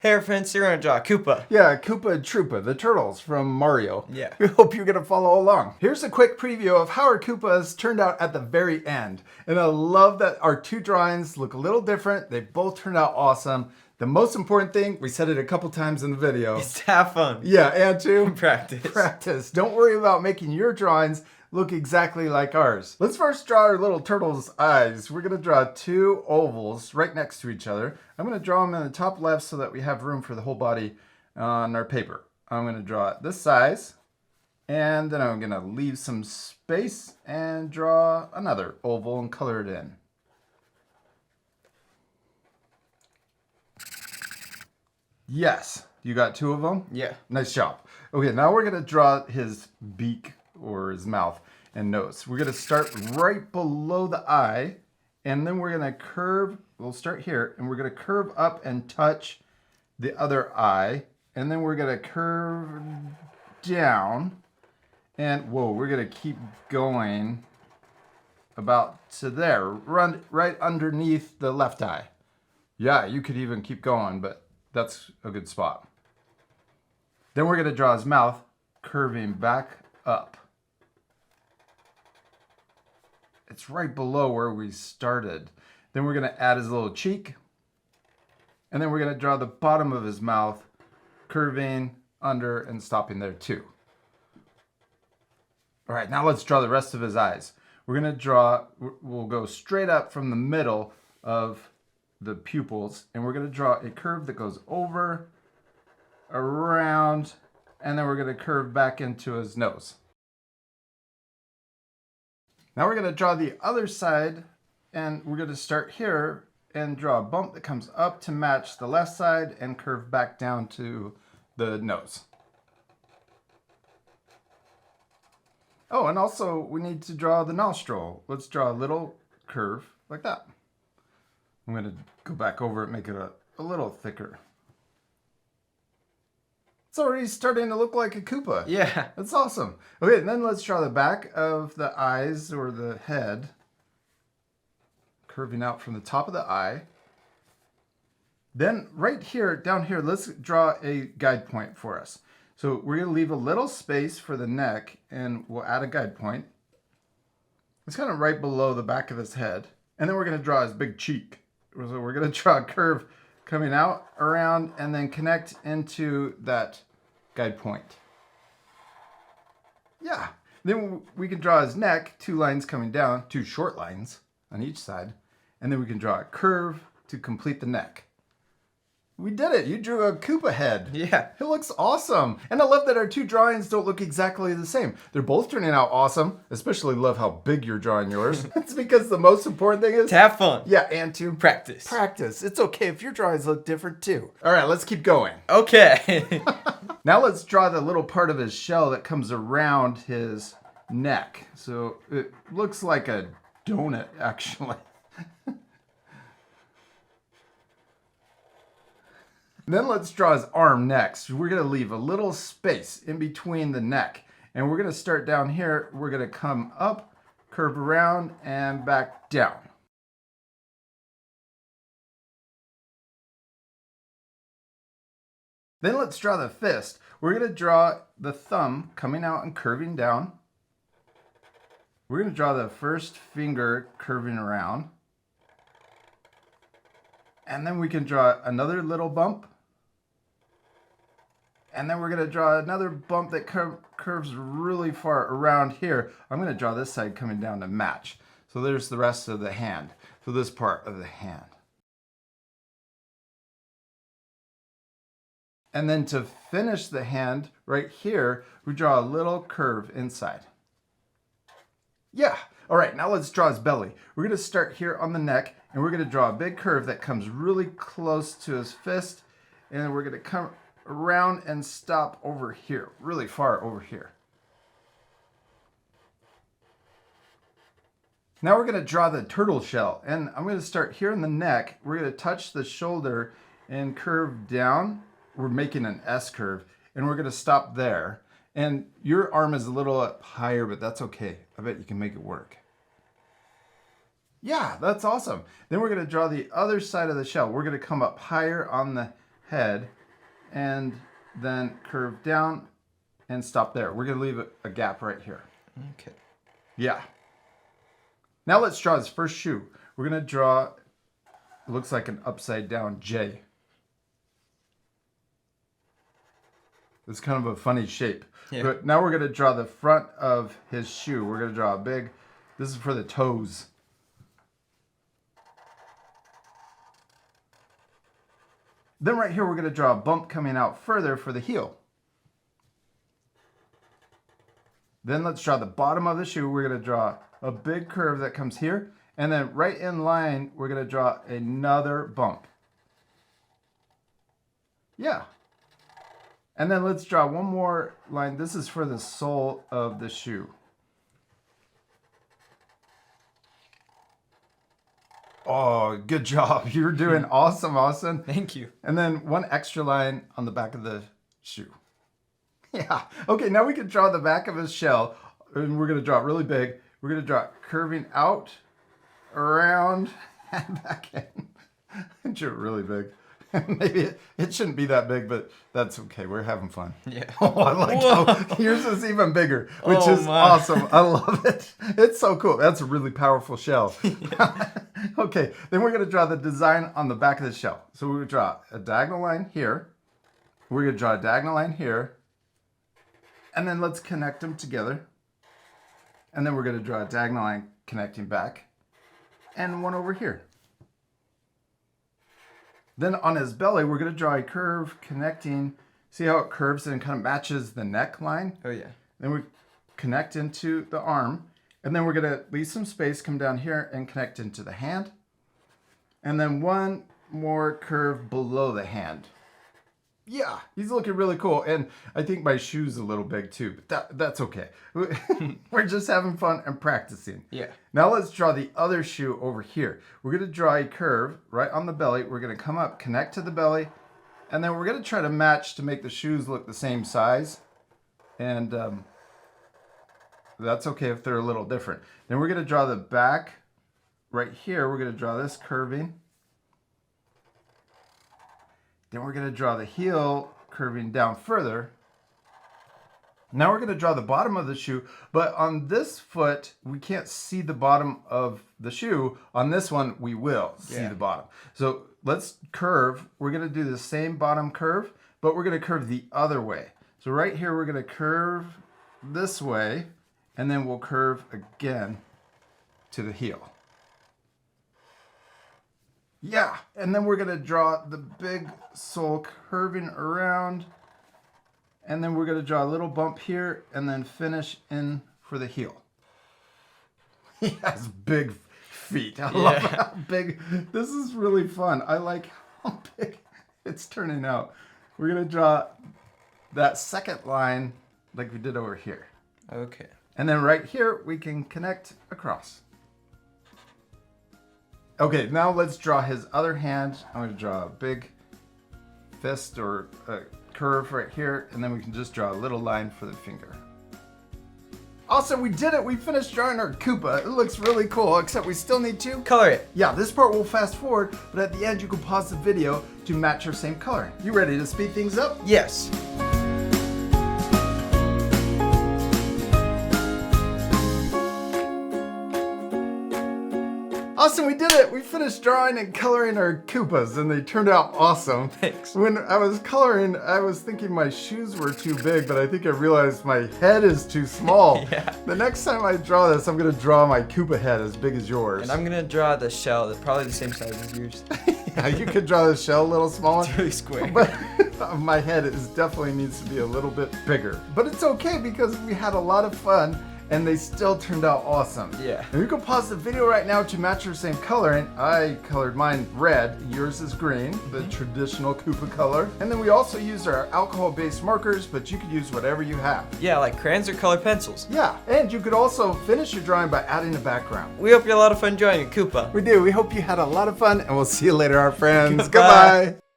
Hey friends, you're gonna draw Koopa. Yeah, Koopa Troopa, the turtles from Mario. Yeah. We hope you're gonna follow along. Here's a quick preview of how our Koopas turned out at the very end. And I love that our two drawings look a little different. They both turned out awesome. The most important thing, we said it a couple times in the video. It's to have fun. Yeah, and to Practice. practice. Don't worry about making your drawings look exactly like ours. Let's first draw our little turtle's eyes. We're gonna draw two ovals right next to each other. I'm gonna draw them in the top left so that we have room for the whole body on our paper. I'm gonna draw it this size, and then I'm gonna leave some space and draw another oval and color it in. Yes, you got two of them? Yeah. Nice job. Okay, now we're gonna draw his beak or his mouth and nose. We're gonna start right below the eye, and then we're gonna curve, we'll start here, and we're gonna curve up and touch the other eye, and then we're gonna curve down, and whoa, we're gonna keep going about to there, run right underneath the left eye. Yeah, you could even keep going, but that's a good spot. Then we're gonna draw his mouth, curving back up. It's right below where we started. Then we're gonna add his little cheek. And then we're gonna draw the bottom of his mouth, curving under and stopping there too. All right, now let's draw the rest of his eyes. We'll go straight up from the middle of the pupils, and we're gonna draw a curve that goes over, around, and then we're gonna curve back into his nose. Now we're gonna draw the other side, and we're gonna start here and draw a bump that comes up to match the left side and curve back down to the nose. Oh, and also we need to draw the nostril. Let's draw a little curve like that. I'm gonna go back over it, make it a little thicker. It's already starting to look like a Koopa. Yeah. That's awesome. Okay, and then let's draw the back of the eyes or the head, curving out from the top of the eye. Then right here, down here, let's draw a guide point for us. So we're gonna leave a little space for the neck, and we'll add a guide point. It's kind of right below the back of his head. And then we're gonna draw his big cheek. So we're gonna draw a curve coming out, around, and then connect into that guide point. Yeah. Then we can draw his neck, two lines coming down, two short lines on each side, and then we can draw a curve to complete the neck. We did it. You drew a Koopa head. Yeah. It looks awesome. And I love that our two drawings don't look exactly the same. They're both turning out awesome. Especially love how big you're drawing yours. It's because the most important thing is To have fun. yeah, and to Practice. practice. It's okay if your drawings look different too. All right, let's keep going. Okay. Now let's draw the little part of his shell that comes around his neck. So it looks like a donut, actually. Then let's draw his arm next. We're gonna leave a little space in between the neck. And we're gonna start down here. We're gonna come up, curve around, and back down. Then let's draw the fist. We're gonna draw the thumb coming out and curving down. We're gonna draw the first finger curving around. And then we can draw another little bump. And then we're gonna draw another bump that curves really far around here. I'm gonna draw this side coming down to match. So there's the rest of the hand. So this part of the hand. And then to finish the hand right here, we draw a little curve inside. Yeah. All right, now let's draw his belly. We're gonna start here on the neck, and we're gonna draw a big curve that comes really close to his fist, and then we're gonna come around and stop over here, really far over here. Now we're gonna draw the turtle shell, and I'm gonna start here in the neck. We're gonna touch the shoulder and curve down. We're making an S curve, and we're gonna stop there. And your arm is a little up higher, but that's okay. I bet you can make it work. Yeah, that's awesome. Then we're gonna draw the other side of the shell. We're gonna come up higher on the head and then curve down and stop there. We're going to leave a gap right here. Okay. Yeah. Now let's draw his first shoe. We're going to draw, it looks like an upside down J. It's kind of a funny shape. Yeah. But now we're going to draw the front of his shoe. We're going to draw a big, this is for the toes. Then right here, we're going to draw a bump coming out further for the heel. Then let's draw the bottom of the shoe. We're going to draw a big curve that comes here. And then right in line, we're going to draw another bump. Yeah. And then let's draw one more line. This is for the sole of the shoe. Oh, good job. You're doing awesome, Austin. Thank you. And then one extra line on the back of the shoe. Yeah. Okay, now we can draw the back of his shell. And we're going to draw it really big. We're going to draw it curving out, around, and back in. And draw it really big. Maybe it shouldn't be that big, but that's okay. We're having fun. Yeah. Oh, I like how yours is even bigger, which Oh, is my. awesome. I love it. It's so cool. That's a really powerful shell. Okay, then we're going to draw the design on the back of the shell. So we would draw a diagonal line here. We're going to draw a diagonal line here. And then let's connect them together. And then we're going to draw a diagonal line connecting back. And one over here. Then on his belly, we're going to draw a curve connecting. See how it curves and kind of matches the neckline? Oh, yeah. Then we connect into the arm. And then we're going to leave some space, come down here and connect into the hand. And then one more curve below the hand. Yeah, he's looking really cool. And I think my shoe's a little big too, but that's okay. We're just having fun and practicing. Yeah. Now let's draw the other shoe over here. We're going to draw a curve right on the belly. We're going to come up, connect to the belly, and then we're going to try to match to make the shoes look the same size. And that's okay if they're a little different. Then we're going to draw the back right here. We're going to draw this curving. Then we're going to draw the heel curving down further. Now we're going to draw the bottom of the shoe, but on this foot, we can't see the bottom of the shoe. On this one, we will see the bottom. So let's curve. We're going to do the same bottom curve, but we're going to curve the other way. So right here, we're going to curve this way, and then we'll curve again to the heel. Yeah, and then we're going to draw the big sole curving around, and then we're going to draw a little bump here, and then finish in for the heel. He has big feet. I love how big. This is really fun. I like how big it's turning out. We're going to draw that second line like we did over here. Okay. And then right here, we can connect across. Okay, now let's draw his other hand. I'm going to draw a big fist or a curve right here, and then we can just draw a little line for the finger. Awesome, we did it! We finished drawing our Koopa. It looks really cool, except we still need to Color it. Yeah, this part we'll fast forward, but at the end you can pause the video to match your same coloring. You ready to speed things up? Yes. Awesome, we did it! We finished drawing and coloring our Koopas, and they turned out awesome. Thanks. When I was coloring, I was thinking my shoes were too big, but I think I realized my head is too small. Yeah. The next time I draw this, I'm gonna draw my Koopa head as big as yours. And I'm gonna draw the shell that's probably the same size as yours. Yeah, you could draw the shell a little smaller. It's really square. But my head definitely needs to be a little bit bigger. But it's okay because we had a lot of fun and they still turned out awesome. Yeah. And you can pause the video right now to match your same coloring. I colored mine red, yours is green, the traditional Koopa color. And then we also used our alcohol-based markers, but you could use whatever you have. Yeah, like crayons or colored pencils. Yeah, and you could also finish your drawing by adding a background. We hope you had a lot of fun drawing a Koopa. We do. We hope you had a lot of fun, and we'll see you later, our friends. Goodbye. Goodbye.